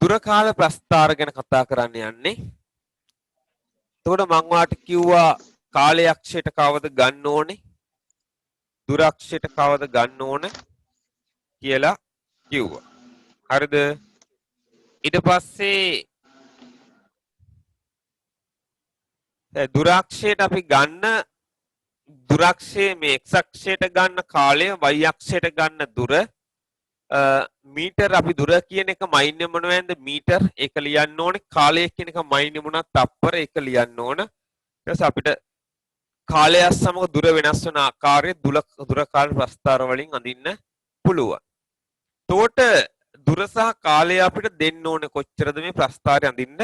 දුර කාල ප්‍රස්ථාර ගැන කතා කරන්න යන්නේ. එතකොට මම වාට කිව්වා කාලය අක්ෂයට කවද ගන්න ඕනේ? දුර අක්ෂයට කවද ගන්න ඕන කියලා කිව්වා. හරිද? ඊට පස්සේ දුර අක්ෂයට අපි ගන්න දුර අක්ෂයේ මේ x අක්ෂයට ගන්න කාලය y අක්ෂයට ගන්න දුර මීටර් අපි දුර කියන එක මයින්නේ මොනවද මීටර් ඒක ලියන්න ඕනේ කාලය කියන එක මයින්නේ මොනවද තප්පර ඒක ලියන්න ඕන ඊට පස්සේ අපිට කාලය සමග දුර වෙනස් වෙන ආකාරය දුර කාල ප්‍රස්ථාර වලින් අඳින්න පුළුවන්. එතකොට දුර සහ කාලය අපිට දෙන්න ඕනේ කොච්චරද මේ ප්‍රස්ථාරය අඳින්න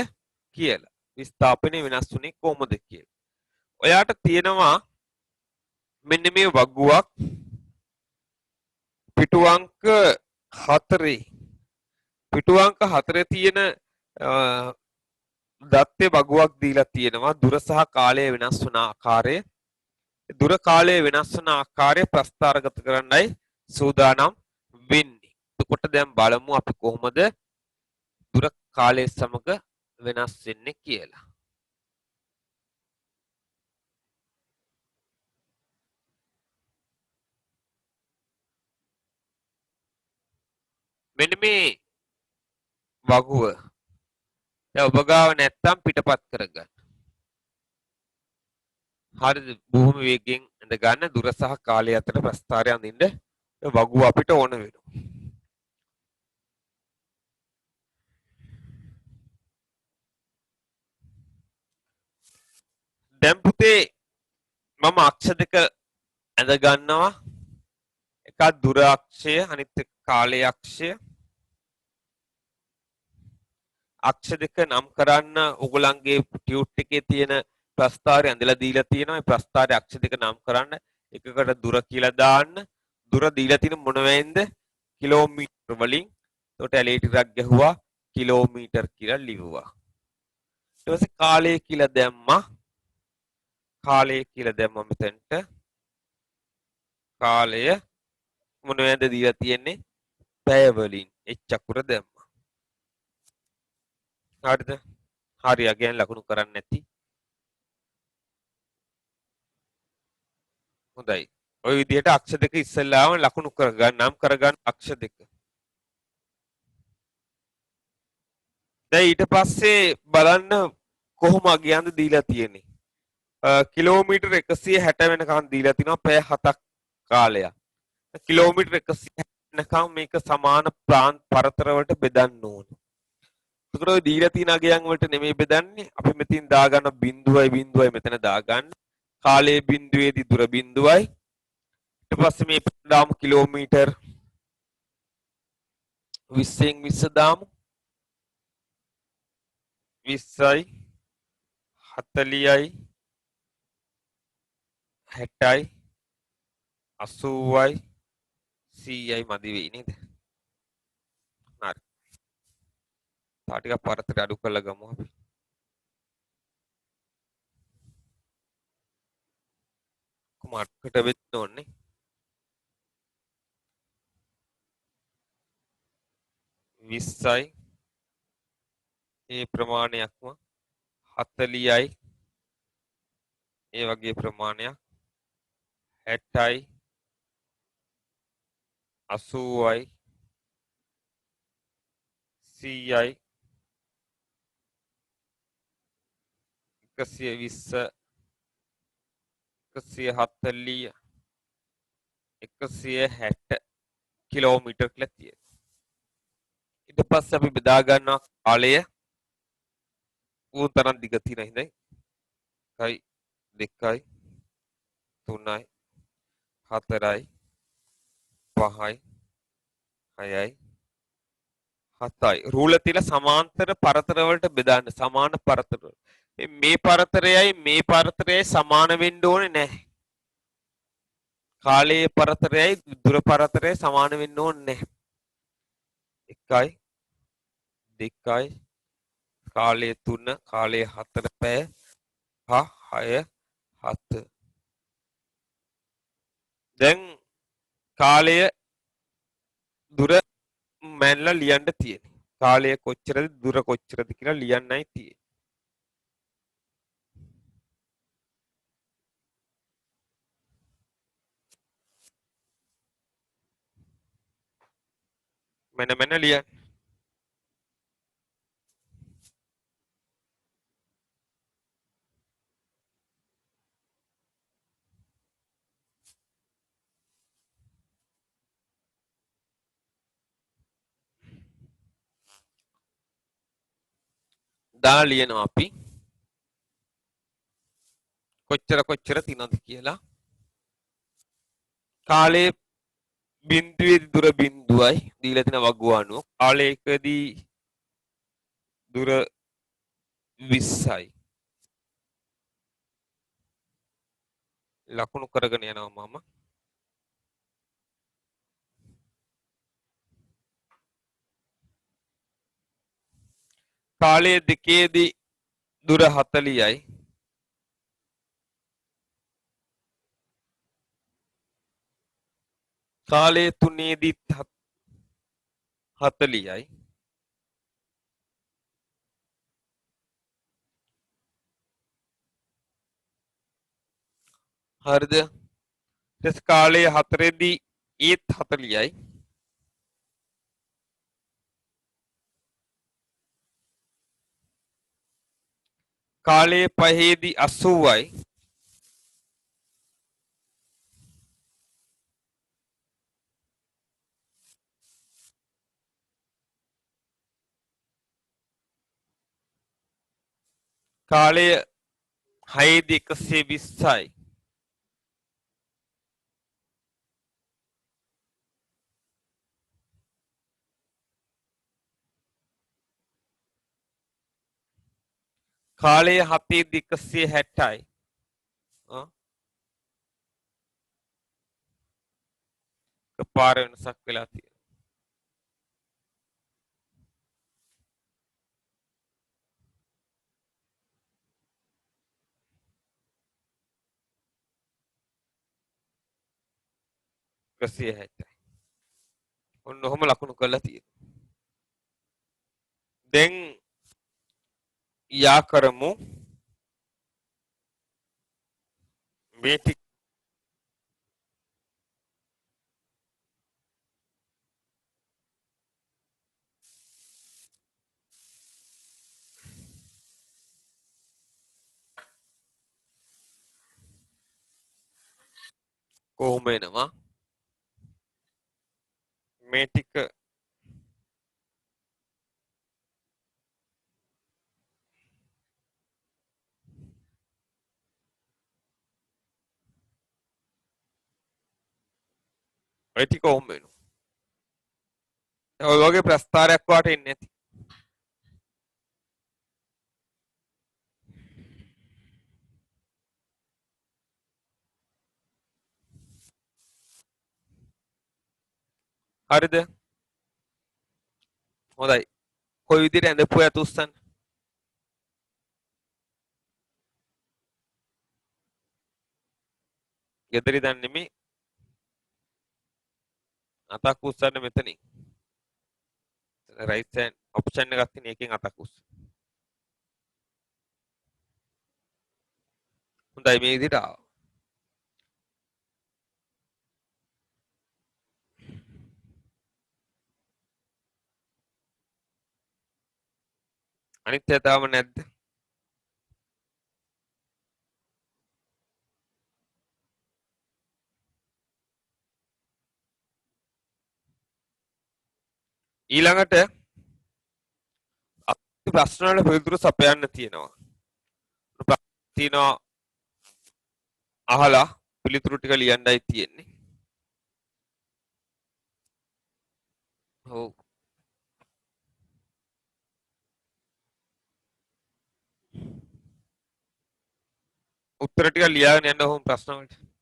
කියලා. විස්ථාපනය වෙනස් වුනේ කොහොමද කියලා. ඔයාට තියෙනවා මෙන්න මේ වගුවක් පිටු අංක 4 පිටු අංක 4 තියෙන දත්තේ වගුවක් දීලා තියෙනවා දුර සහ කාලය වෙනස් වන ආකාරය දුර කාලය වෙනස් වන ආකාරය ප්‍රස්ථාරගත කරන්නයි සූදානම් වෙන්නේ. එතකොට දැන් බලමු අපි කොහොමද දුර කාලය සමග වෙනස් වෙන්නේ කියලා. මෙන්න මේ වගුව දැන් ඔබ ගාව නැත්තම් පිටපත් කරගන්න. හරිද? බොහොම වේගෙන් ඉඳ ගන්න දුර සහ කාලය අතර ප්‍රස්ථාරය අඳින්න වගුව අපිට ඕන වෙනවා. දැන් පුතේ මම අක්ෂ දෙක ඇඳ ගන්නවා. එකක් දුර අක්ෂය අනිත් එක කාලය අක්ෂය. අක්ෂ දෙක නම් කරන්න ඔයගොල්ලන්ගේ ටියුට් එකේ තියෙන ප්‍රස්ථාරය ඇඳලා දීලා තියෙනවා. ඒ ප්‍රස්ථාරයේ අක්ෂ දෙක නම් කරන්න එකකට දුර කියලා දාන්න. දුර දීලා තියෙන මොන වෙන්ද? කිලෝමීටර් වලින්. එතකොට ඇලේ ටිකක් ගැහුවා කිලෝමීටර් කියලා ලිව්වා. ඊට පස්සේ කාලය කියලා දැම්මා. කාලය කියලා දැම්මා මෙතනට. කාලය මොන වෙන්ද දීලා තියෙන්නේ? පැය වලින්. එච් අකුර දැම්මා. හරිද? හරි අගයන් ලකුණු කරන්නේ නැති. හොඳයි. ওই විදිහට අක්ෂ දෙක ඉස්සෙල්ලාම ලකුණු කරගන්න නම් කරගන්න අක්ෂ දෙක. දැන් ඊට පස්සේ බලන්න කොහොම අගයන්ද දීලා තියෙන්නේ. කිලෝමීටර් 160 වෙනකන් දීලා තිනවා පැය 7ක් කාලයක්. කිලෝමීටර් 160 වෙනකන් මේක සමාන පරතර වලට බෙදන්න ඕනේ. එතකොට ඔය දීලා තියෙන අගයන් වලට නෙමෙයි බෙදන්නේ. අපි මෙතින් දාගන්න 0.0 මෙතන දාගන්න. කාලයේ බිඳුවේදී දුර බිඳුවයි. ඊට පස්සේ මේ දාමු කිලෝමීටර් 20න් 20 දාමු. 20යි 40යි 60යි 80යි 100යි මදි වෙයි නේද? හරි. තා ටිකක් පරතට අඩු කරලා ගමු අපි. කොමාට්කට වෙන්න ඕනේ. විස්සයි ඒ ප්‍රමාණයක්ම 40යි ඒ වගේ ප්‍රමාණයක් 60යි 80යි 100යි 120 140 160 කිලෝමීටර් කියලා තියෙනවා. ඊට පස්සේ අපි බෙදා ගන්නවා කාලය ඌ තරම් දිග තියෙන හින්දා 1යි 2යි 3යි 4යි 5යි 6යි 7යි රූල තියලා සමාන්තර පරතර වලට බෙදන්න සමාන පරතර මේ පරතරයයි මේ පරතරයයි සමාන වෙන්න ඕනේ නැහැ. කාලයේ පරතරයයි දුර පරතරයයි සමාන වෙන්න ඕනේ නැහැ. 1යි 2යි කාලයේ 3 කාලයේ 4 පැය 5 6 7 දැන් කාලය දුර මැනලා ලියන්න තියෙන්නේ. කාලය කොච්චරද දුර කොච්චරද කියලා ලියන්නයි තියෙන්නේ. මෙන්න ලියන්න. දාලා ලියනවා අපි කොච්චර තියනවද කියලා. කාලයේ බිඳුවේදී දුර බිඳුවයි දීලා තියෙන වගුව අණුව. කාලයකදී දුර 20යි. ලකුණු කරගෙන යනවා මම. කාලය දෙකේදී දුර 40යි. කාලය තුනේදී 40යි. හරිද? ඊට කාලය හතරේදී ඒත් 40යි. කාලය පහේදී 80යි. කාලය හයේදී 120යි. කාලය හතේදී 160යි. පාර වෙනසක් වෙලා තියෙනවා. කසිය හැටයි. ඔන්න ඔහොම ලකුණු කරලා තියෙනවා. දැන් යා කරමු මේ ටික කොහොම එනවා මේ ටික ඔය ටික කොහොම වෙනවා. ඔය වගේ ප්‍රස්තාරයක් වාට එන්නේ නැති. හරිද? හොඳයි. කොයි විදිහට ඇඳපු ඇත උස්සන්න. ගෙදර ඉඳන් නෙමෙයි. අතක් උස්සන්න මෙතනින්. රයිට් හෑන්ඩ් ඔප්ෂන් එකක් තියෙන එකෙන් අතක් උස්ස. හොඳයි මේ විදිහට ආවා. අනිත්‍යතාව නැද්ද? ඊළඟට අපි ප්‍රශ්න වල පිළිතුරු සපයන්න තියෙනවා. තියෙනවා අහලා පිළිතුරු ටික ලියන්නයි තියෙන්නේ. ඔව්. උත්තර ටික ලියාගෙන යන්න ඕම් ප්‍රශ්න වලට.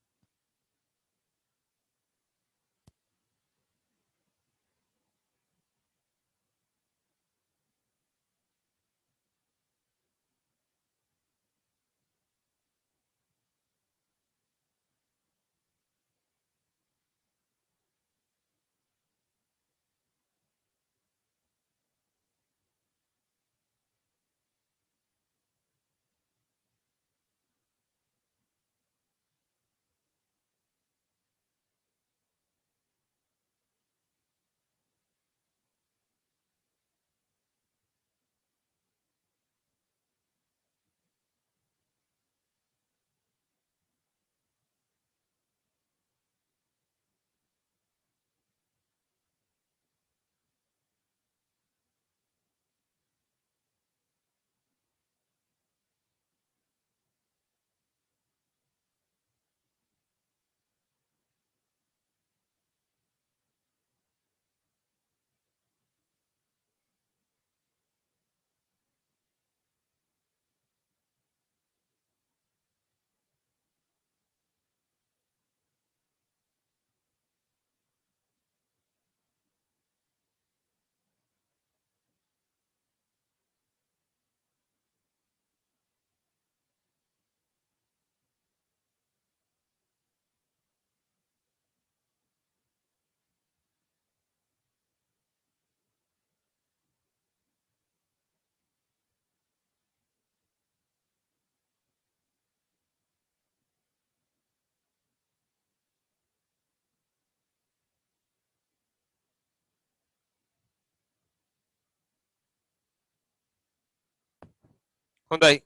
හොඳයි.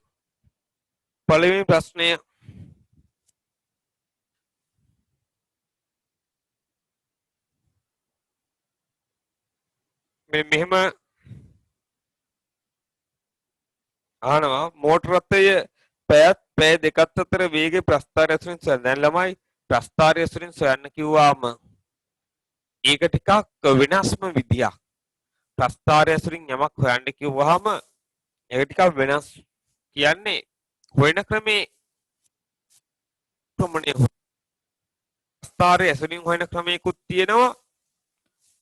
පළවෙනි ප්‍රශ්නය මෙහෙම අහනවා මෝටර රථය පැය දෙකක් අතර වේගය ප්‍රස්ථාරය ඇසුරින් සොයන්න. දැන් ළමයි ප්‍රස්ථාරය ඇසුරින් සොයන්න කිව්වාම ඒක ටිකක් වෙනස්ම විදියක්. ප්‍රස්ථාරය ඇසුරින් යමක් හොයන්න කිව්වහම ඒක ටිකක් වෙනස්. කියන්නේ හොයන ක්‍රමේ ප්‍රමණය ප්‍රස්ථාරය ඇසුරින් හොයන ක්‍රමයකුත් තියෙනවා.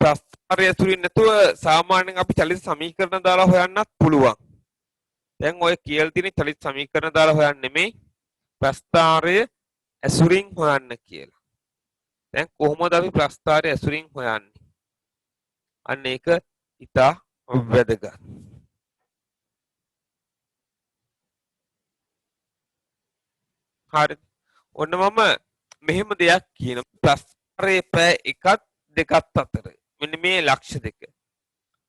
ප්‍රස්ථාරය ඇසුරින් නැතුව සාමාන්‍යයෙන් අපි චලිත සමීකරණ දාලා හොයන්නත් පුළුවන්. දැන් ඔය කියලා තියෙන චලිත සමීකරණ දාලා හොයන්න නෙමෙයි ප්‍රස්ථාරය ඇසුරින් හොයන්න කියලා. දැන් කොහොමද අපි ප්‍රස්ථාරය ඇසුරින් හොයන්නේ? අන්න ඒක ඉතා වැදගත්. හරි. ඔන්න මම මෙහෙම දෙයක් කියනවා. ප්‍රස්ථාරයේ පැය එකක් දෙකක් අතර. මෙන්න මේ ලක්ෂ දෙක.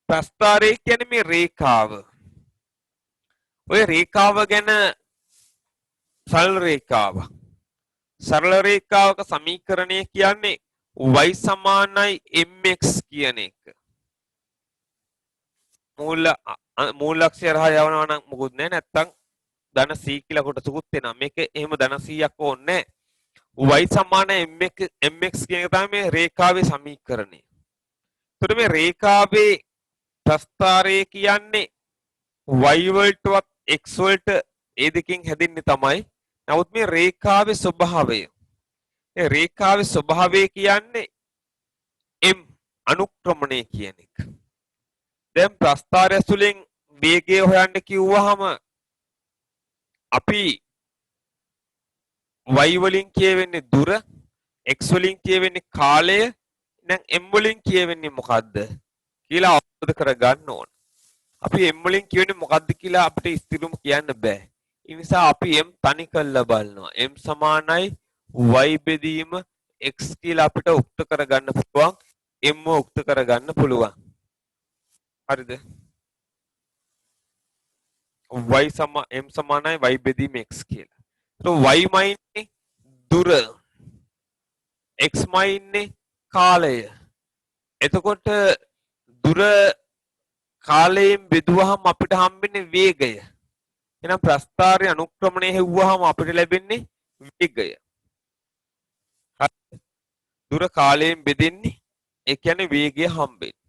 ප්‍රස්ථාරය කියන්නේ මේ රේඛාව. ඔය රේඛාව ගැන සරල රේඛාව. සරල රේඛාවක සමීකරණය කියන්නේ y සමානයි mx කියන එක. මූල අක්ෂය හරහා යවනවා නම් මොකුත් නැහැ. නැත්තම් ධන c කියලා කොටසකුත් එනවා. මේක එහෙම ධන 100ක් ඕනේ නැහැ. y සමානයි mx කියන එක තමයි මේ රේඛාවේ සමීකරණය. එතකොට මේ රේඛාවේ ප්‍රස්ථාරය කියන්නේ y වලටවත් x වලට ඒ දෙකෙන් හැදින්නේ තමයි. නමුත් මේ රේඛාවේ ස්වභාවය. ඒ රේඛාවේ ස්වභාවය කියන්නේ m අනුක්‍රමණය කියන එක. දැන් ප්‍රස්ථාරය ඇසුරින් වේගය හොයන්න කිව්වහම අපි y වලින් කියවෙන්නේ දුර, x වලින් කියවෙන්නේ කාලය, දැන් m වලින් කියවෙන්නේ මොකද්ද කියලා අවබෝධ කරගන්න ඕන. අපි m වලින් කියවෙන්නේ මොකද්ද කියලා අපිට ස්ථිරවම කියන්න බෑ. ඒ නිසා අපි m තනි කරලා බලනවා. m සමානයි y බෙදීම x කියලා අපිට උක්ත කරගන්න පුළුවන්. m උක්ත කරගන්න පුළුවන්. හරිද? m සමානයි y බෙදීම x කියලා. y මයින්නේ දුර, x මයින්නේ කාලය. එතකොට දුර කාලයෙන් බෙදුවහම අපිට හම්බෙන්නේ වේගය. එහෙනම් ප්‍රස්ථාරය අනුක්‍රමණය හෙව්වහම අපිට ලැබෙන්නේ වේගය. දුර කාලයෙන් බෙදෙන්නේ ඒ කියන්නේ වේගය හම්බෙන්නේ.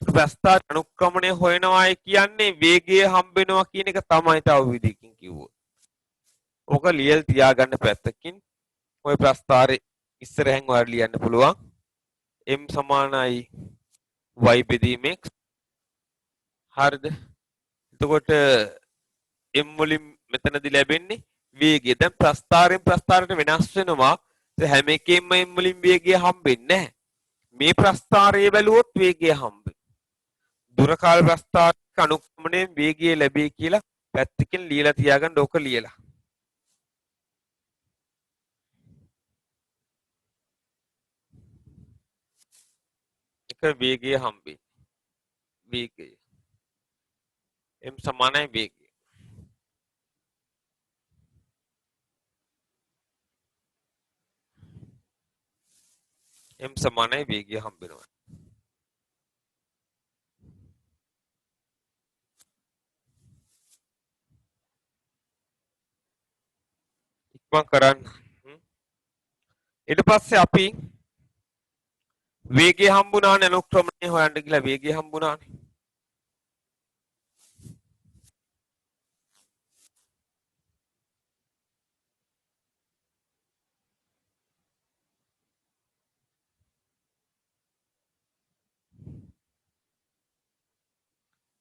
ප්‍රස්ථාරය අනුක්‍රමණය හොයනවායි කියන්නේ වේගය හම්බෙනවා කියන එක තමයි තව විදිහකින් කිව්වොත්. ඕක ලියල් තියාගන්න පැත්තකින් ඔය ප්‍රස්ථාරය ඉස්සරහෙන් ඔයාලා ලියන්න පුළුවන්. m සමානයි y බෙදීම x. හරිද? එතකොට m වලින් මෙතනදී ලැබෙන්නේ වේගය. දැන් ප්‍රස්ථාරයෙන් ප්‍රස්ථාරයට වෙනස් වෙනවා. හැම එකෙම m වලින් වේගය හම්බෙන්නේ නැහැ. මේ ප්‍රස්ථාරයේ බැලුවොත් වේගය හම්බෙන්නේ. දුර කාල ප්‍රස්ථාරයක අනුක්‍රමණයෙන් වේගය ලැබෙයි කියලා පැත්තකින් ලියලා තියාගන්න ඕක ලියලා. එක වේගය හම්බෙන්නේ. වේගය. m සමානයි වේගය. m සමානයි වේගය හම්බෙනවා. ඉක්මන් කරන්න. ඊට පස්සේ අපි වේගය හම්බුණානේ අනුක්‍රමණය හොයන්න කියලා වේගය හම්බුණානේ.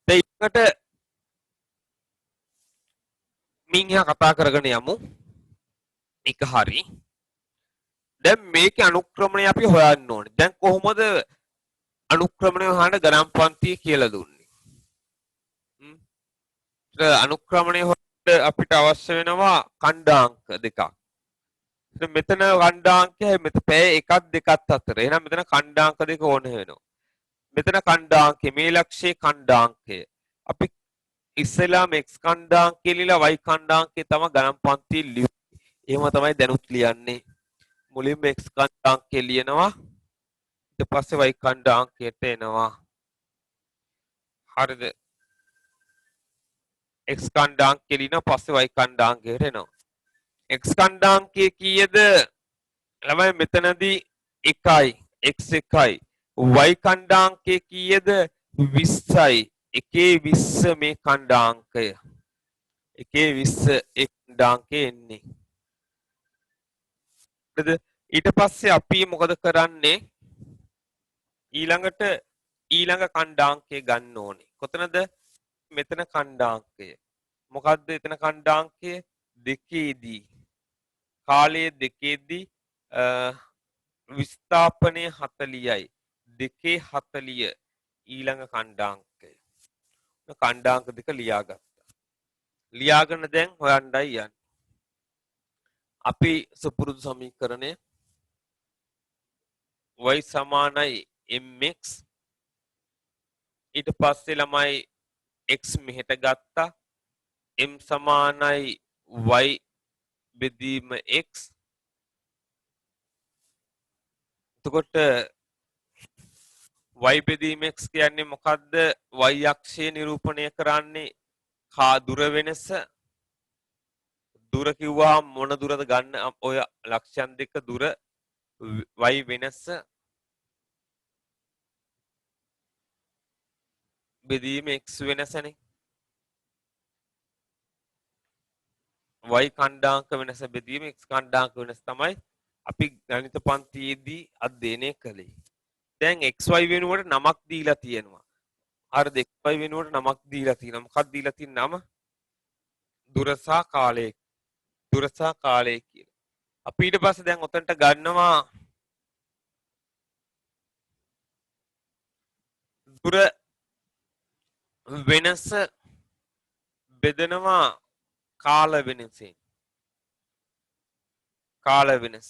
ඊළඟට මින්හා කතා කරගෙන යමු. එක හරි. දැන් මේකේ අනුක්‍රමණය අපි හොයන්න ඕනේ. දැන් කොහොමද අනුක්‍රමණය හොයන්න ගණන් පන්තිය කියලා දුන්නේ? අනුක්‍රමණය හොයන්න අපිට අවශ්‍ය වෙනවා ඛණ්ඩාංක දෙකක්. මෙතන ඛණ්ඩාංකය මෙතන පැය එකක් දෙකක් අතර. එහෙනම් මෙතන ඛණ්ඩාංක දෙක ඕන වෙනවා. මෙතන ඛණ්ඩාංකය මේ ලක්ෂයේ ඛණ්ඩාංකය. අපි ඉස්සෙල්ලාම x කණ්ඩාංකය ලියලා y කණ්ඩාංකය තමයි ගණන් පන්තියේ ලියුවේ. එහෙම තමයි දැනුත් ලියන්නේ. මුලින්ම x කණ්ඩාංකය ලියනවා. ඊට පස්සේ y කණ්ඩාංකයට එනවා. හරිද? x කණ්ඩාංකය ලියනවා පස්සේ y කණ්ඩාංකයට එනවා. x කණ්ඩාංකය කීයද? ළමයි මෙතනදී 1යි x 1යි. y කණ්ඩාංකය කීයද? 20යි. 1/20 මේ කණ්ඩාංකය. 1/20 ඒ කණ්ඩාංකය එන්නේ. හරිද? ඊට පස්සේ අපි මොකද කරන්නේ? ඊළඟට ඊළඟ කණ්ඩාංකය ගන්න ඕනේ. කොතනද? මෙතන කණ්ඩාංකය. මොකද්ද එතන කණ්ඩාංකය? දෙකේදී. කාලයේ දෙකේදී විස්ථාපනය 40යි. 2/40 ඊළඟ කණ්ඩාංකය. කණ්ඩාංක දෙක ලියාගත්තා. ලියාගෙන දැන් හොයන්නයි යන්නේ. අපි සුපුරුදු සමීකරණය y සමානයි mx ඊට පස්සේ ළමයි x මෙහෙට ගත්තා m සමානයි y බෙදීම x එතකොට y බෙදීම x කියන්නේ මොකද්ද y අක්ෂය නිරූපණය කරන්නේ කා දුර වෙනස දුර කිව්වහම මොන දුරද ගන්න ඔය ලක්ෂණ දෙක දුර y වෙනස බෙදීම x වෙනසනේ y කණ්ඩාංක වෙනස බෙදීම x කණ්ඩාංක වෙනස තමයි අපි ගණිත පන්තියේදී අධ්‍යයනය කළේ. දැන් xy වෙනුවට නමක් දීලා තියෙනවා. හරිද xy වෙනුවට නමක් දීලා තියෙනවා. මොකක්ද දීලා තියෙන නම? දුර සහ කාලය. දුර සහ කාලය කියලා. අපි ඊට පස්සේ දැන් ඔතනට ගන්නවා දුර වෙනස බෙදනවා කාල වෙනසෙන්. කාල වෙනස.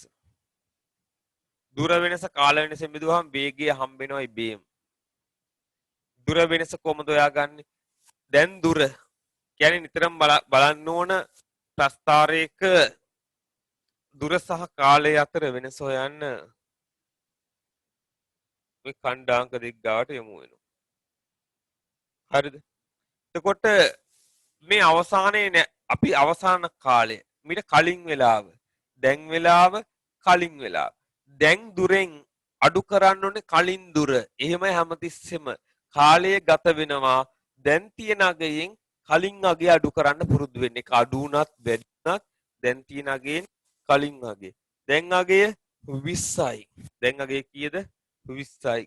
දුර වෙනස කාල වෙනසෙන් බෙදුවහම වේගය හම්බ වෙනවා ඉබේම. දුර වෙනස කොහොමද හොයාගන්නේ? දැන් දුර කියන්නේ නිතරම බලන්න ඕන ප්‍රස්ථාරයක දුර සහ කාලය අතර වෙනස හොයන්න මේ කණ්ඩාංක දෙක ගාවට යමු වෙනවා. හරිද? එතකොට මේ අවසානයේ අපි අවසාන කාලය මීට කලින් වෙලාව දැන් වෙලාව කලින් වෙලාව දැන් දුරෙන් අඩු කරන්න ඕනේ කලින් දුර. එහෙමයි හැමතිස්සෙම කාලය ගත වෙනවා. දැන් තියෙන අගයෙන් කලින් අගය අඩු කරන්න පුරුදු වෙන්න. ඒක අඩු වුණත් වැඩි වුණත් දැන් තියෙන අගයෙන් කලින් අගය. දැන් අගය 20යි. දැන් අගය කීයද? 20යි.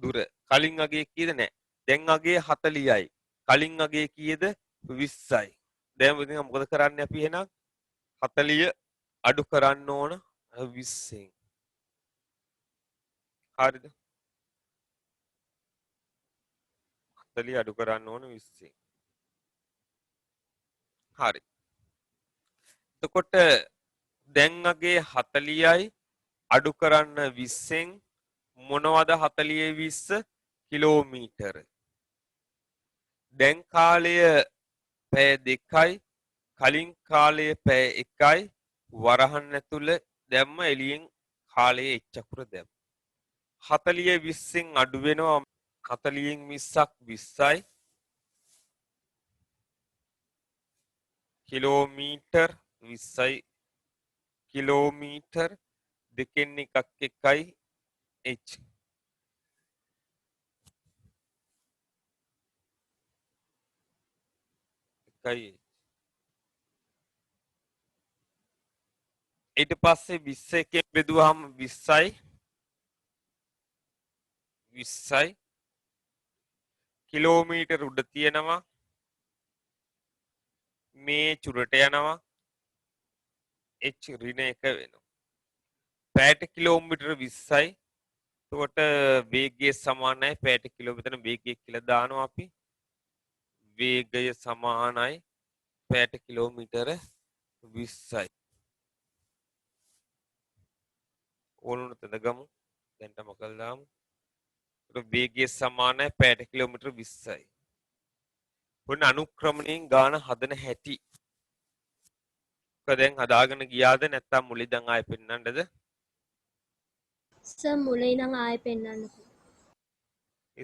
දුර. කලින් අගය කීයද නැහැ. දැන් අගය 40යි. කලින් අගය කීයද? 20යි. දැන් ඉතින් මොකද කරන්නේ අපි එහෙනම් 40 අඩු කරන්න ඕන 20ෙන්. හරිද? 40 අඩු කරන්න ඕන 20ෙන්. හරි. එතකොට දැන් අගේ 40යි අඩු කරන්න 20ෙන් මොනවද 40 20 කිලෝමීටර. දැන් කාලය පැය 2යි කලින් කාලය පැය 1යි වරහන් ඇතුළ දැම්ම එළියෙන් කාලය එච්චකුර දැම්ම. 40 20ෙන් අඩු වෙනවා 40න් 20ක් 20යි කිලෝමීටර් 20යි කිලෝමීටර් දෙකෙන් එකක් එකයි h එකයි ඊට පස්සේ 20 එකෙන් බෙදුවාම 20යි 20යි කිලෝමීටර් උඩ තියෙනවා මේ චුරට යනවා h ඍණ 1 වෙනවා. පැයට කිලෝමීටර 20යි. එතකොට වේගය සමානයි පැයට කිලෝමීටර වේගය කියලා දානවා අපි. වේගය සමානයි පැයට කිලෝමීටර 20යි. ඕනුන තැන ගමු. දැන්ට මොකද දාමු. වේගය සමානයි පැයට කිලෝමීටර 20යි. ඔන්න අනුක්‍රමණයෙන් ගාන හදන හැටි. දැන් හදාගෙන ගියාද නැත්නම් මුලින් දැන් ආයෙ පෙන්නන්නද? සර් මුලින් ඉඳන් ආයෙ පෙන්නන්නකෝ.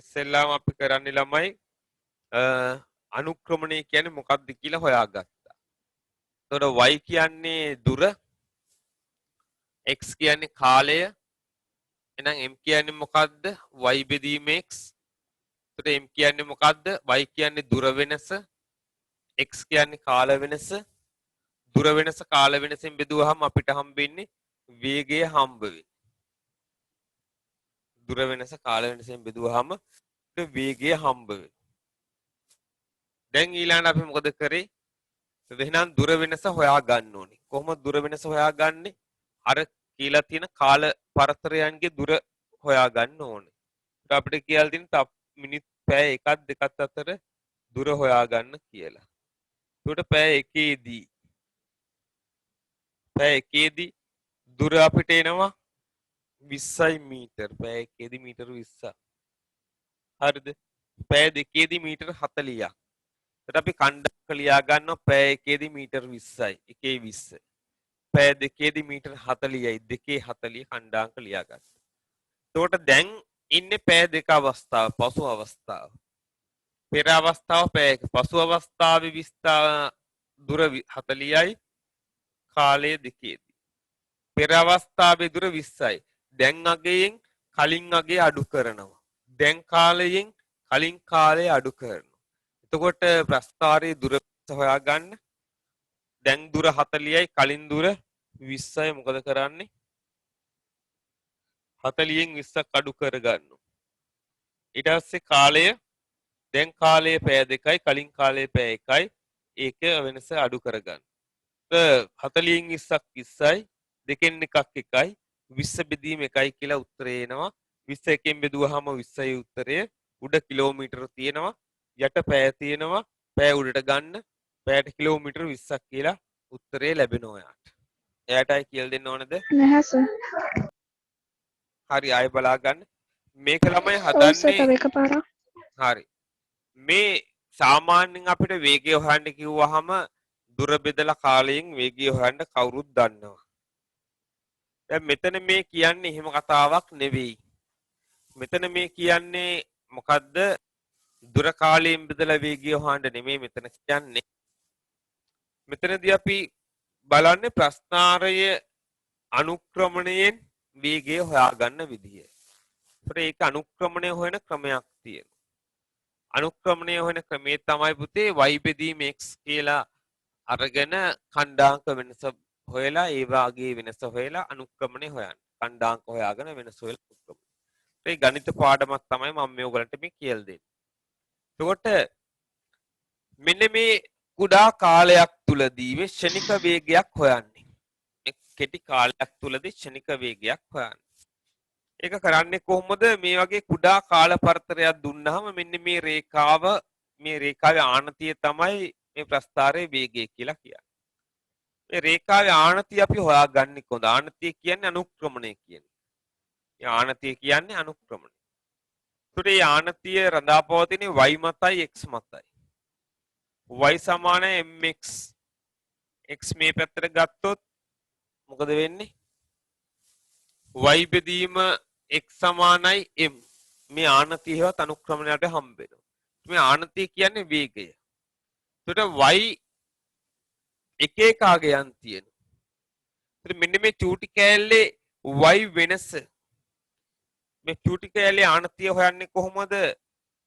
ඉස්සෙල්ලාම අපි කරන්නේ ළමයි අනුක්‍රමණය කියන්නේ මොකක්ද කියලා හොයාගත්තා. එතකොට y කියන්නේ දුර, x කියන්නේ කාලය. එහෙනම් m කියන්නේ මොකද්ද? y බෙදීම x. එතකොට m කියන්නේ මොකද්ද? y කියන්නේ දුර වෙනස, x කියන්නේ කාල වෙනස. දුර වෙනස කාල වෙනසෙන් බෙදුවහම අපිට හම්බෙන්නේ වේගය හම්බ වෙන්නේ. දුර වෙනස කාල වෙනසෙන් බෙදුවහම වේගය හම්බ වෙනවා. දැන් ඊළඟට අපි මොකද කරේ? එහෙනම් දුර වෙනස හොයා ගන්න ඕනේ. කොහොමද දුර වෙනස හොයාගන්නේ? අර කියලා තියෙන කාල පරතරයන්ගේ දුර හොයා ගන්න ඕනේ. ඒක අපිට කියලා තියෙන මිනිත් පැය 1ක් 2ක් අතර දුර හොයා ගන්න කියලා. ඒකට පැය 1ේදී දුර අපිට එනවා 20යි මීටර්. පැය 1ේදී මීටර 20ක්. හරිද? පැය 2ේදී මීටර 40ක්. එතකොට අපි කණ්ඩායමක ලියා ගන්නවා පැය 1ේදී මීටර 20යි. 1/20. පැය 2ේදී මීටර 40යි. 2/40 කණ්ඩායමක ලියා ගන්න. එතකොට දැන් ඉන්නේ පැය 2 අවස්ථාව, පසු අවස්ථාව. පෙර අවස්ථාව පැය 1. පසු අවස්ථාවේ දුර 40යි. කාලය 2ේදී. පෙර අවස්ථාවේ දුර 20යි. දැන් අගයෙන් කලින් අගය අඩු කරනවා. දැන් කාලයෙන් කලින් කාලය අඩු කරනවා. එතකොට ප්‍රස්ථාරයේ දුර හොයාගන්න. දැන් දුර 40යි කලින් දුර 20යි. මොකද කරන්නේ? 40න් 20ක් අඩු කරගන්නවා. ඊට පස්සේ කාලය දැන් කාලය පැය 2යි කලින් කාලය පැය 1යි. ඒක වෙනස අඩු කරගන්න. 40න් 20ක් 20යි. දෙකෙන් එකක් 1යි. 20 බෙදීම 1යි කියලා උත්තරේ එනවා. 20 එකෙන් බෙදුවාම 20යි උත්තරය. උඩ කිලෝමීටර තියෙනවා. යට පැය තියෙනවා. පැය උඩට ගන්න. පැයට කිලෝමීටර 20ක් කියලා උත්තරේ ලැබෙනවා ඔයාට. එයාටයි කියලා දෙන්න ඕනද? නැහැ සර්. හරි ආයෙ බලා ගන්න. මේක ළමයි ඔව් සර් හදන්නේ තව එකපාරක්. හරි. මේ සාමාන්‍යයෙන් අපිට වේගය හොයන්න කිව්වහම දුර බෙදලා කාලයෙන් වේගය හොයන්න කවුරුත් දන්නවා. දැන් මෙතන මේ කියන්නේ එහෙම කතාවක් නෙවෙයි. මෙතන මේ කියන්නේ මොකද්ද? දුර කාලයෙන් බෙදලා වේගය හොයන්න නෙමෙයි මෙතන කියන්නේ. මෙතනදී අපි බලන්නේ ප්‍රස්ථාරය අනුක්‍රමණයෙන් වේගය හොයාගන්න විදිය. ඒකට ඒක අනුක්‍රමණය හොයන ක්‍රමයක් තියෙනවා. අනුක්‍රමණය හොයන ක්‍රමේ තමයි පුතේ y බෙදීම x කියලා අරගෙන ඛණ්ඩාංක වෙනස හොයලා ඒ වාගේ වෙනස හොයලා අනුක්‍රමණය හොයන්න. ඛණ්ඩාංක හොයාගෙන වෙනස හොයලා අනුක්‍රමණය. ඒ ගණිත පාඩමක් තමයි මම මේ ඔයගලන්ට මේ කියලා දෙන්නේ. එතකොට මෙන්න මේ කුඩා කාලයක් තුලදී මේ ක්ෂණික වේගයක් හොයන්නේ. මේ කෙටි කාලයක් තුලදී ක්ෂණික වේගයක් හොයන්නේ. ඒක කරන්නේ කොහොමද? මේ වගේ කුඩා කාල පරතරයක් දුන්නාම මෙන්න මේ රේඛාවේ ආනතිය තමයි මේ ප්‍රස්ථාරයේ වේගය කියලා කියන්නේ. මේ රේඛාවේ ආනතිය අපි හොයාගන්නේ කොහොමද? ආනතිය කියන්නේ අනුක්‍රමණය කියන්නේ. මේ ආනතිය කියන්නේ අනුක්‍රමණය. ඒකට මේ ආනතිය රඳාපවතින්නේ y මතයි x මතයි. y සමාන mx. x මේ පැත්තට ගත්තොත් මොකද වෙන්නේ? y බෙදීම x සමානයි m. මේ ආනතිය හේවත් අනුක්‍රමණයට හම්බ වෙනවා. මේ ආනතිය කියන්නේ වේගය. එතකොට y එක එක ආගයන් තියෙනවා. එතකොට මෙන්න මේ චූටි කෑල්ලේ y වෙනස මේ චූටි කෑල්ලේ ආනතිය හොයන්නේ කොහොමද?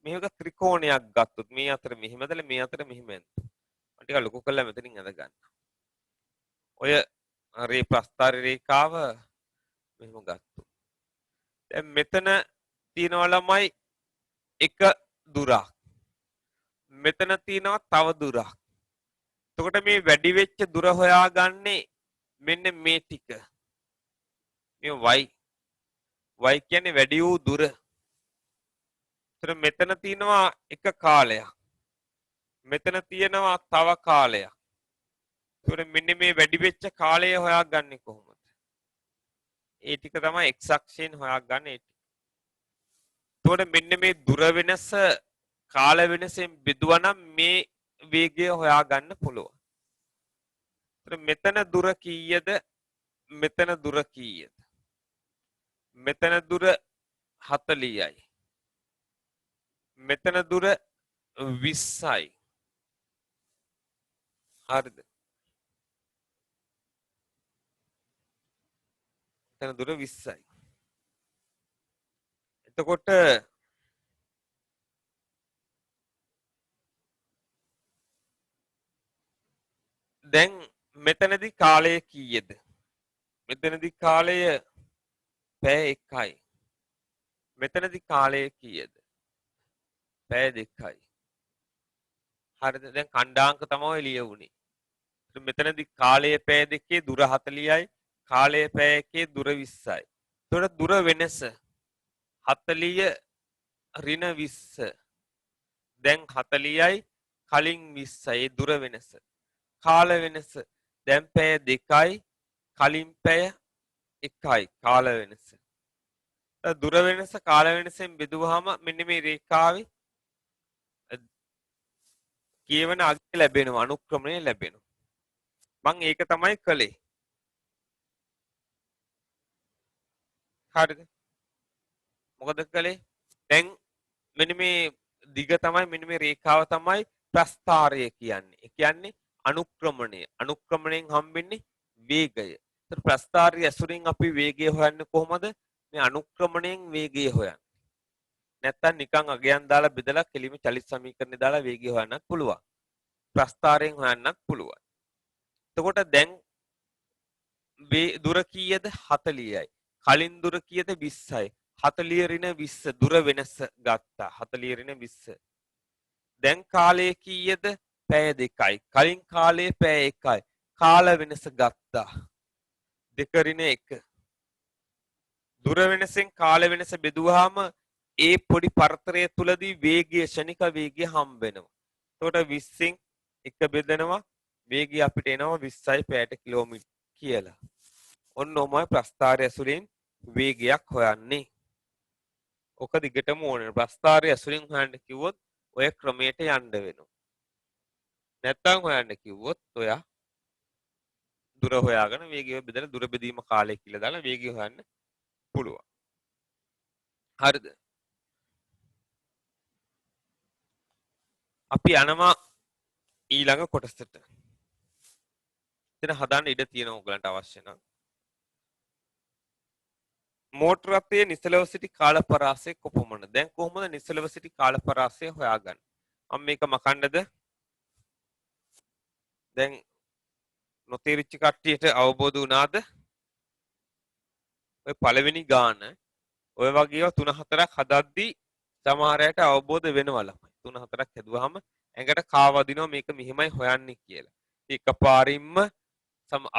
මේක ත්‍රිකෝණයක් ගත්තොත් මේ අතර මෙහෙම ඇදලා මේ අතර මෙහෙම ඇද්දා. මම ටික ලොකු කරලා මෙතනින් අද ගන්න. ඔය රේ ප්‍රස්ථාර රේඛාව මෙහෙම ගත්තොත්. දැන් මෙතන තියෙනවා ළමයි එක දුරක්. මෙතන තියෙනවා තව දුරක්. එතකොට මේ වැඩි වෙච්ච දුර හොයාගන්නේ මෙන්න මේ ටික. මේ y කියන්නේ වැඩි වූ දුර. එතන මෙතන තියෙනවා එක කාලයක්. මෙතන තියෙනවා තව කාලයක්. එතකොට මෙන්න මේ වැඩි වෙච්ච කාලය හොයාගන්නේ කොහොමද? ඒ ටික තමයි x අක්ෂයෙන් හොයාගන්නේ. එතකොට මෙන්න මේ දුර වෙනස කාල වෙනසෙන් බෙදුවා නම් මේ වේගය හොයාගන්න පුළුවන්. මෙතන දුර කීයද? මෙතන දුර කීයද? මෙතන දුර 40යි. මෙතන දුර 20යි. හරිද? මෙතන දුර 20යි. එතකොට දැන් මෙතනදී කාලය කීයද? මෙතනදී කාලය පැය 1යි. මෙතනදී කාලය කීයද? පැය 2යි. හරිද? දැන් ඛණ්ඩාංක තමයි ලියවුනේ. මෙතනදී කාලය පැය 2 දුර 40යි. කාලය පැය 1 දුර 20යි. එතකොට දුර වෙනස 40 ඍණ 20. දැන් 40යි කලින් 20යි දුර වෙනස. කාල වෙනස දැන් පැය 2යි කලින් පැය 1යි කාල වෙනස. දුර වෙනස කාල වෙනසෙන් බෙදුවාම මෙන්න මේ රේඛාවේ කියවන අගය ලැබෙනවා අනුක්‍රමණය ලැබෙනවා. මම ඒක තමයි කළේ. හරිද? මොකද කළේ? දැන් මෙන්න මේ දිග තමයි මෙන්න මේ රේඛාව තමයි ප්‍රස්ථාරය කියන්නේ. ඒ කියන්නේ අනුක්‍රමණය. අනුක්‍රමණයෙන් හම්බෙන්නේ වේගය. ඒතර ප්‍රස්ථාරය ඇසුරින් අපි වේගය හොයන්නේ කොහොමද? මේ අනුක්‍රමණයෙන් වේගය හොයන්නේ. නැත්තම් නිකන් අගයන් දාලා බෙදලා කෙලිම චලිත සමීකරණය දාලා වේගය හොයන්නත් පුළුවන්. ප්‍රස්ථාරයෙන් හොයන්නත් පුළුවන්. එතකොට දැන් දුර කීයද? 40යි. කලින් දුර කීයද? 20යි. 40 ඍණ 20 දුර වෙනස ගත්තා. 40 ඍණ 20. දැන් කාලය කීයද? පැය 2යි. කලින් කාලය පැය 1යි. කාල වෙනස ගත්තා. 2 ඍණ 1. දුර වෙනසෙන් කාල වෙනස බෙදුවාම ඒ පොඩි පරතරය තුලදී වේගය ශනික වේගය හම්බ වෙනවා. එතකොට 20න් 1 බෙදනවා වේගය අපිට එනවා 20යි පැයට කිලෝමීටර් කියලා. ඔන්න ඔමයි ප්‍රස්ථාරය ඇසුරින් වේගයක් හොයන්නේ. ඔක දිගටම ඕනේ. ප්‍රස්ථාරය ඇසුරින් හොයන්න කිව්වොත් ඔය ක්‍රමයට යන්න වෙනවා. නැත්තම් හොයන්න කිව්වොත් ඔයා දුර හොයාගෙන වේගය බෙදලා දුර බෙදීම කාලය කියලා දාලා වේගය හොයන්න පුළුවන්. හරිද? අපි යනවා ඊළඟ කොටසට. එතන හදාන්න ඉඩ තියෙනවා ඔයගලන්ට අවශ්‍ය නම්. මෝටර රථයේ නිසලව සිටි කාලපරාසය කොපමණ? දැන් කොහොමද නිසලව සිටි කාලපරාසය හොයාගන්නේ? මම මේක මකන්නද? දැන් නොතේරිච්ච කට්ටියට අවබෝධ වුණාද? ඔය පළවෙනි ගාන ඔය වගේ ඒවා 3-4ක් හදද්දී සමහර අයට අවබෝධ වෙනවා ළමයි. 3-4ක් හදුවාම ඇඟට කාවදිනවා මේක මෙහෙමයි හොයන්නේ කියලා. එකපාරින්ම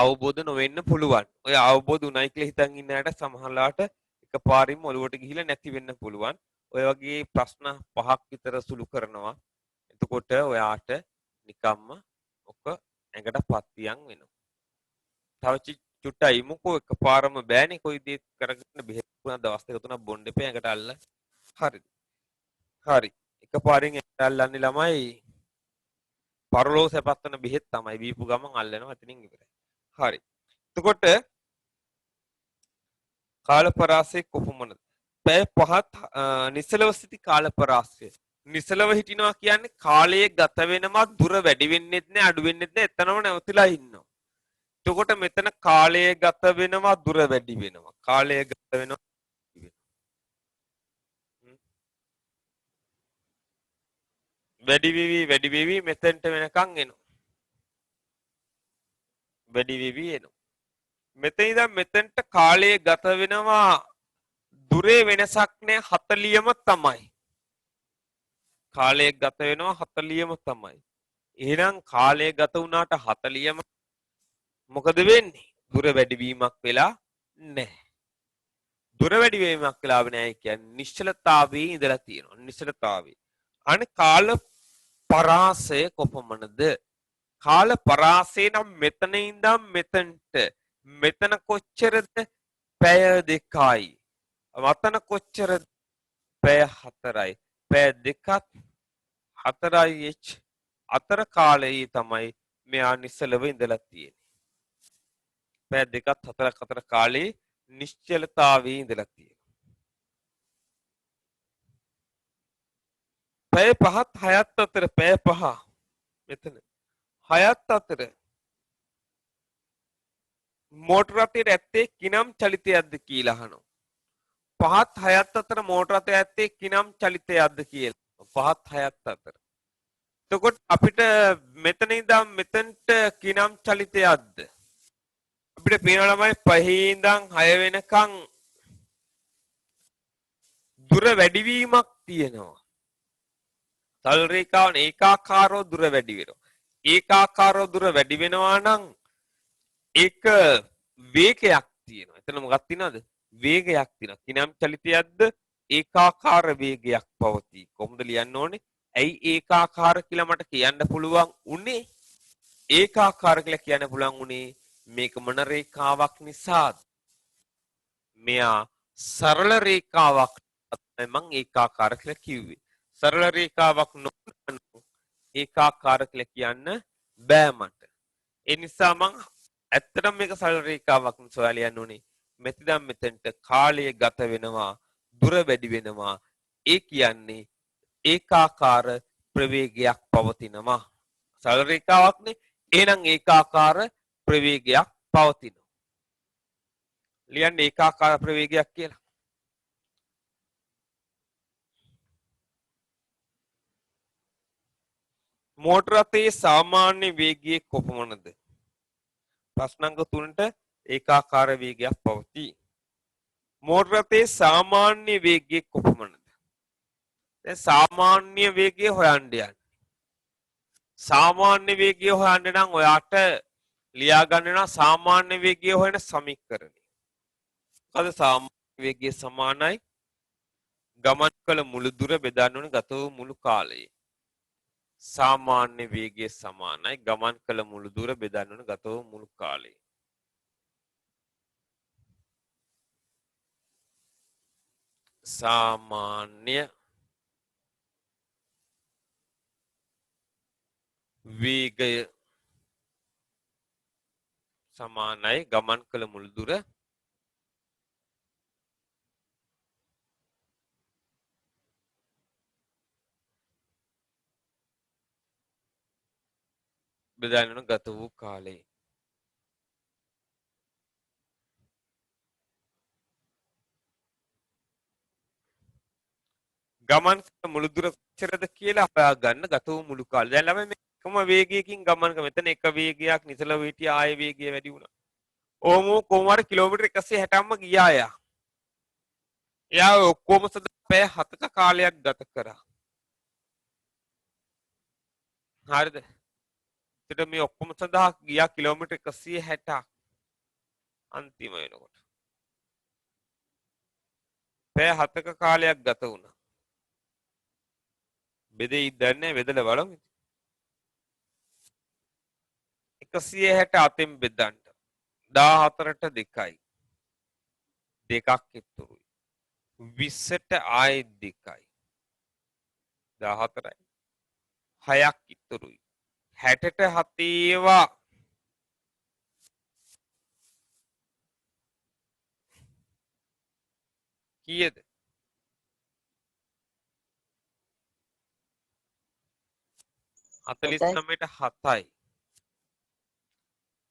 අවබෝධ නොවෙන්න පුළුවන්. ඔය අවබෝධ උනායි කියලා හිතන් ඉන්න අයට සමහරලාට එකපාරින්ම ඔලුවට ගිහිලා නැති වෙන්න පුළුවන්. ඔය වගේ ප්‍රශ්න 5ක් විතර සුළු කරනවා. එතකොට ඔයාට නිකම්ම ඔක ඇඟට පත්තියන් වෙනවා. තව චුට්ටයි මුකෝ එකපාරම බෑනේ කොයි දේ කරගෙන බෙහෙත් වුණා දවස් දෙක තුනක් බොන්න එපා ඇඟට අල්ල. හරිද? හරි. එකපාරින් ඇඟට අල්ලන්නේ ළමයි පරලෝ සැපත්තන බෙහෙත් තමයි බීපු ගමන් අල්ලනවා එතනින් ඉවරයි. හරි. එතකොට කාලපරාසය කොපමණද? පැය 5ක් නිසලව සිටි කාලපරාසය. නිසලව හිටිනවා කියන්නේ කාලයේ ගත වෙනවා දුර වැඩි වෙන්නෙත් නෑ අඩු වෙන්නෙත් නෑ එතනම නැවතිලා ඉන්නවා. එතකොට මෙතන කාලය ගත වෙනවා දුර වැඩි වෙනවා. කාලය ගත වෙනවා වැඩි වෙවි මෙතෙන්ට වෙනකන් එනවා. වැඩි වෙවි එනවා. මෙතන ඉඳන් මෙතෙන්ට කාලය ගත වෙනවා දුරේ වෙනසක් නෑ 40ම තමයි. කාලය ගත වෙනවා 40ම තමයි. එහෙනම් කාලය ගත වුණාට 40ම මොකද වෙන්නේ? දුර වැඩිවීමක් වෙලා නැහැ. දුර වැඩිවීමක් වෙලා නැහැ කියන්නේ නිශ්චලතාවයේ ඉඳලා තියෙනවා. නිශ්චලතාවයේ. අනේ කාල පරාසය කොපමණද? කාල පරාසය නම් මෙතන ඉඳන් මෙතනට මෙතන කොච්චරද? පැය 2යි. මතන කොච්චරද? පැය 4යි. පැය 2ත් 4h අතර කාලයේ තමයි මෙයා නිශ්චලව ඉඳලා තියෙන්නේ. පැය දෙකත් හතරක් අතර කාලේ නිශ්චලතාවයේ ඉඳලා තියෙනවා. පැය පහත් හයත් අතර පැය පහ මෙතන හයත් අතර මෝටර රථයේ ඇත්තේ කිනම් චලිතයක්ද කියලා අහනවා. පහත් හයත් අතර මෝටර රථය ඇත්තේ කිනම් චලිතයක්ද කියලා. පහත් හයත් අතර. එතකොට අපිට මෙතන ඉඳන් මෙතනට කිනම් චලිතයක්ද? අපිට පේනවා ළමයි 5 ඉඳන් 6 වෙනකන් දුර වැඩිවීමක් තියෙනවා. සරල රේඛාවන් ඒකාකාරව දුර වැඩි වෙනවා. ඒකාකාරව දුර වැඩි වෙනවා නම් ඒක වේගයක් තියෙනවා. එතන මොකක්ද තියෙනවද? වේගයක් තියෙනවා. කිනම් චලිතයක්ද ඒකාකාර වේගයක් පවතී. කොහොමද ලියන්න ඕනේ? ඇයි ඒකාකාර කියලා මට කියන්න පුළුවන් උනේ? ඒකාකාර කියලා කියන්න පුළුවන් උනේ මේක මොන රේඛාවක් නිසාද? මෙයා සරල රේඛාවක් තමයි මම ඒකාකාර කියලා කිව්වේ. සරල රේඛාවක් නොවන ඒකාකාර කියලා කියන්න බෑ මට. ඒ නිසා මම ඇත්තටම මේක සරල රේඛාවක් සොයලා ලියන්න ඕනේ. මෙතන මෙතෙන්ට කාලය ගත වෙනවා, දුර වැඩි වෙනවා. ඒ කියන්නේ ඒකාකාර ප්‍රවේගයක් පවතිනවා. සරල රේඛාවක්නේ. එහෙනම් ඒකාකාර ප්‍රවේගයක් පවතිනවා. ලියන්න ඒකාකාර ප්‍රවේගයක් කියලා. මෝටර රථයේ සාමාන්‍ය වේගය කොපමණද? ප්‍රශ්න අංක 3ට ඒකාකාර වේගයක් පවතී. මෝටර රථයේ සාමාන්‍ය වේගය කොපමණද? දැන් සාමාන්‍ය වේගය හොයන්න යන්න. සාමාන්‍ය වේගය හොයන්න නම් ඔයාට ලියා ගන්න වෙනවා සාමාන්‍ය වේගය හොයන සමීකරණය. මොකද සාමාන්‍ය වේගය සමානයි ගමන් කළ මුළු දුර බෙදන්න ඕනේ ගත වූ මුළු කාලයේ. සාමාන්‍ය වේගය සමානයි ගමන් කළ මුළු දුර බෙදන්න ඕනේ ගත වූ මුළු කාලයේ. සාමාන්‍ය වේගය සමානයි ගමන් කළ මුළු දුර බෙදන්න ඕනේ ගත වූ කාලයේ. ගමන් මුළු දුර කොච්චරද කියලා හොයාගන්න ගත වූ මුළු කාලය. දැන් ළමයි මේ එකම වේගයකින් ගමන් කරන මෙතන එක වේගයක් නිසල වෙටි ආයේ වේගය වැඩි වුණා. ඕම කොහොම හරි කිලෝමීටර් 160ක්ම ගියා එයා. එයා ඔක්කොම සදා පැය 7ක කාලයක් ගත කරා. හරිද? එතකොට මේ ඔක්කොම සඳහා ගියා කිලෝමීටර් 160ක් අන්තිම වෙනකොට. පැය 7ක කාලයක් ගත වුණා. බෙදෙයිද දන්නේ බෙදලා බලමු. 160 අතෙන් බෙදන්න 14ට 2යි. දෙකක් ඉතුරුයි. 20ට ආයෙත් 2යි. 14යි. 6ක් ඉතුරුයි. 60ට 7 ඒවා කීයද? 49ට 7යි.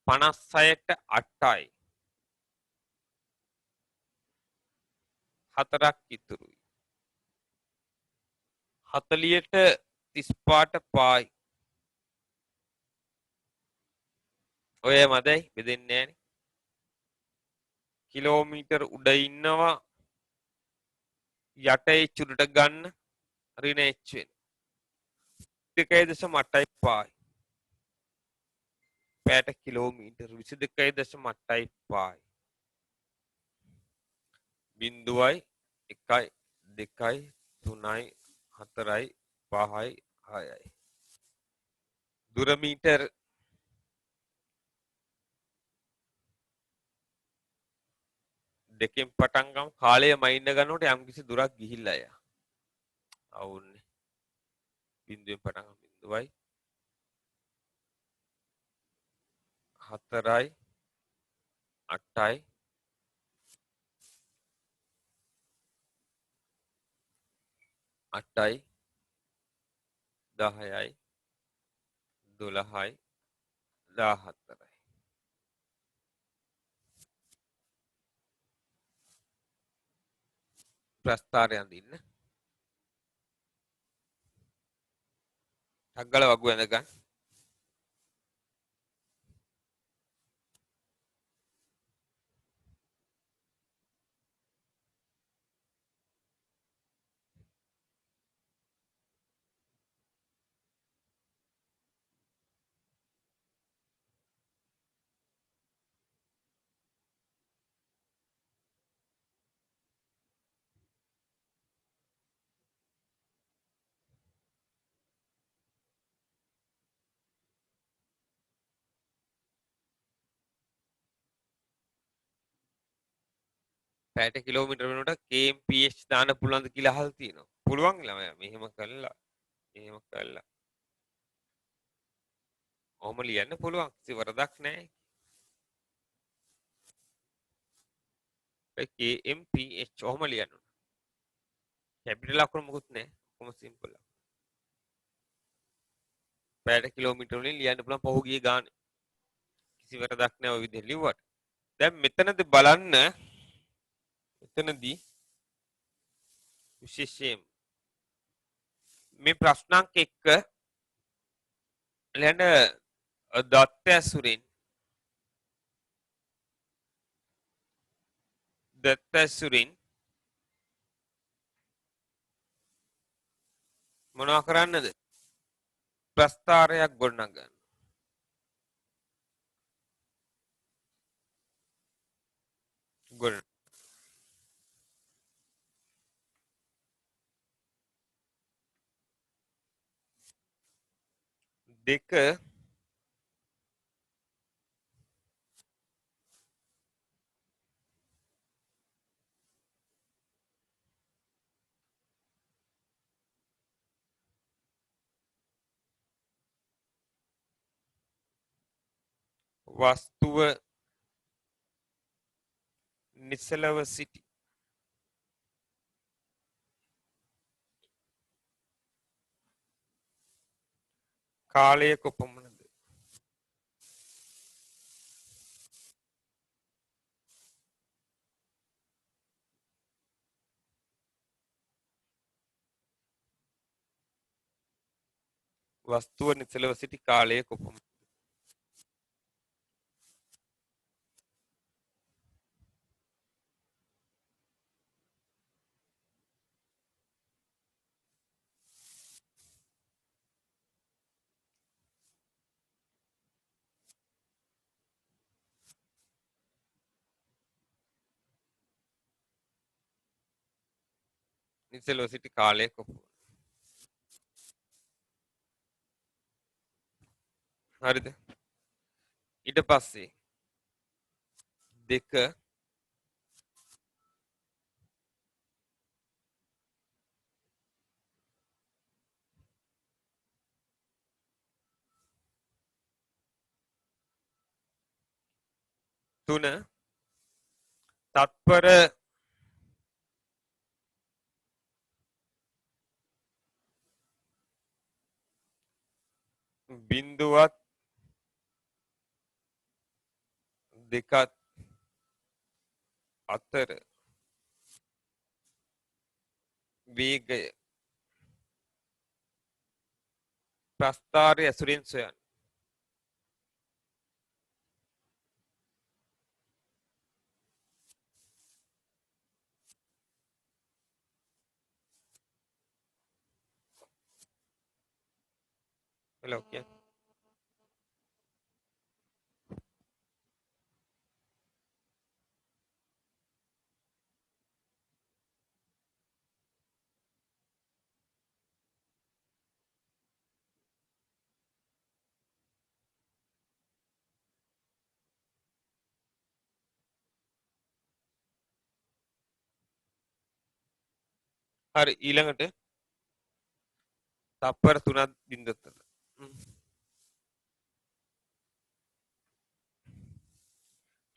56ට 8යි. 4ක් ඉතුරුයි. 40ට 35ට 5යි. ඔය මදයි බෙදෙන්නේ නැහනේ. කිලෝමීටර් උඩ ඉන්නවා යට ඒ චුරට ගන්න ඍණ h වෙන 22.8යි 5යි. පැයට කිලෝමීටර් 22.8යි 5යි. බිංදුවයි 1යි 2යි 3යි 4යි 5යි 6යි. දුර මීටර් දෙකෙන් පටන් ගමු. කාලය මයින්ඩ් ගන්නකොට යම්කිසි දුරක් ගිහිල්ලා යා. අවුන්නේ. බිඳුවෙන් පටන් ගන්න. 0යි 4යි 8යි 8යි 10යි 12යි 14යි. ප්‍රස්ථාරය අඳින්න. ටග්ගල වගු ඇඳ ගන්න. පැයට කිලෝමීටර වෙනකොට kmph දාන්න පුළුවන්ද කියලා අහලා තියෙනවා. පුළුවන් ළමයා මෙහෙම කළා. එහෙම කළා. ඔහොම ලියන්න පුළුවන්. කිසි වරදක් නැහැ. kmph ඔහොම ලියන්න ඕන. කැපිටල් අකුරු මොකුත් නැහැ. කොහොම සිම්පල්. පැයට කිලෝමීටර වලින් ලියන්න පුළුවන් පහුගිය ගාන. කිසි වරදක් නැහැ ඔය විදිහට ලිව්වට. දැන් මෙතනදී බලන්න මෙතනදී විශේෂයෙන් මේ ප්‍රශ්නාංක 1 ලියන්න දත්ත ඇසුරින් මොනවා කරන්නද? ප්‍රස්ථාරයක් ගොඩනගන්න. ගොඩ දෙක වස්තුව නිසලව සිටි කාලය කොපමණද? වස්තුව නිසලව සිටි කාලය කොපමණද? නිසලව සිටි කාලය කොපමණද? හරිද? ඊට පස්සේ දෙක තුන තත්පර බිඳුවත් දෙකත් අතර වේගය ප්‍රස්ථාරය ඇසුරින් සොයන්න. hello කියන්නේ හරි ඊළඟට තප්පර 3.3.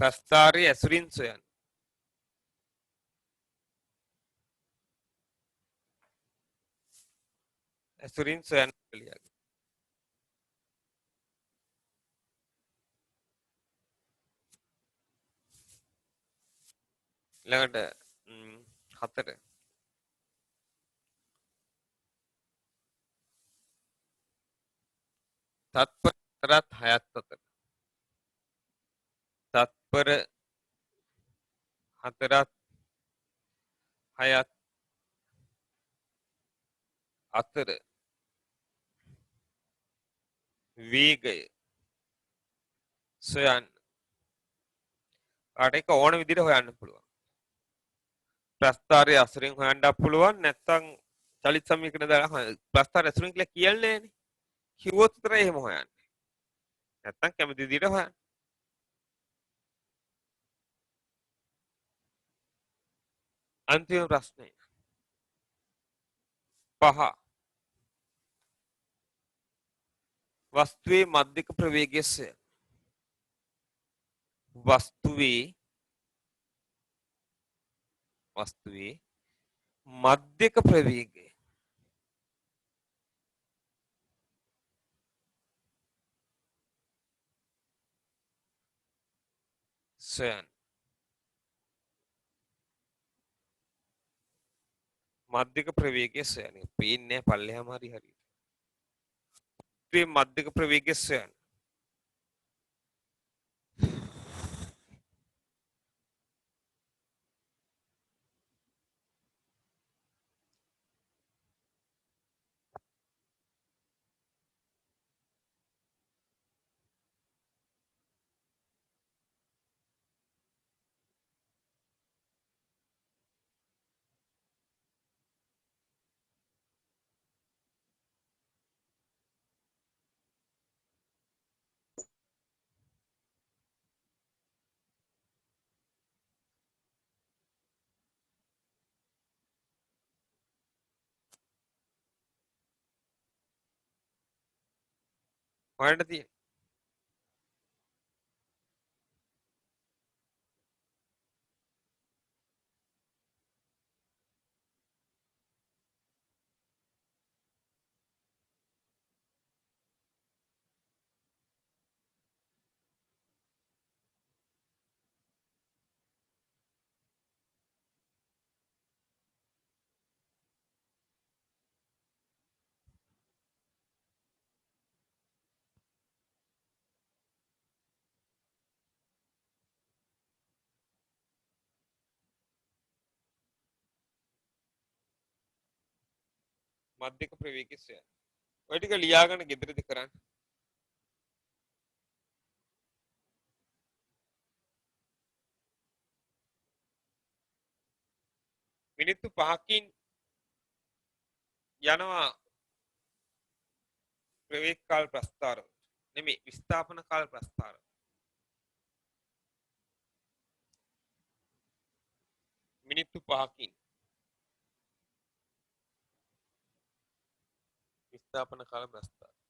ප්‍රස්ථාරයේ ඇසුරින් සොයන්න. ඇසුරින් සොයන්න කියලා. ඊළඟට 4 තත්පර 4ත් 6ත් අතර. තත්පර 4ත් 6ත් අතර වේගය සොයන්න. කාට එක ඕන විදිහට හොයන්න පුළුවන්. ප්‍රස්ථාරයේ අසුරින් හොයන්නත් පුළුවන් නැත්නම් චලිත සමීකරණ දාලා ප්‍රස්ථාරයේ අසුරින් කියලා කියන්නේ නැහැනේ. කිව්වොත් විතරයි එහෙම හොයන්නේ. නැත්නම් කැමති විදිහට හොයන්න. අන්තිම ප්‍රශ්නය. 5 වස්තුවේ මධ්‍යක ප්‍රවේගය සොයන්න. වස්තුවේ මධ්‍යක ප්‍රවේගය සොයන්න. මධ්‍යක ප්‍රවේගය සොයන්න. පේන්නේ පල්ලෙහාම හරි හරියට. වස්තුවේ මධ්‍යක ප්‍රවේගය සොයන්න. හොයන්න තියෙන්නේ. මධ්‍යක ප්‍රවේගය සොයන්න. ඔය ටික ලියාගෙන ගෙදරදී කරන්න. මිනිත්තු 5කින් යනවා ප්‍රවේග කාල ප්‍රස්ථාර. නෙමෙයි විස්ථාපන කාල ප්‍රස්ථාර. මිනිත්තු 5කින් විස්ථාපන කාල ප්‍රස්ථාර.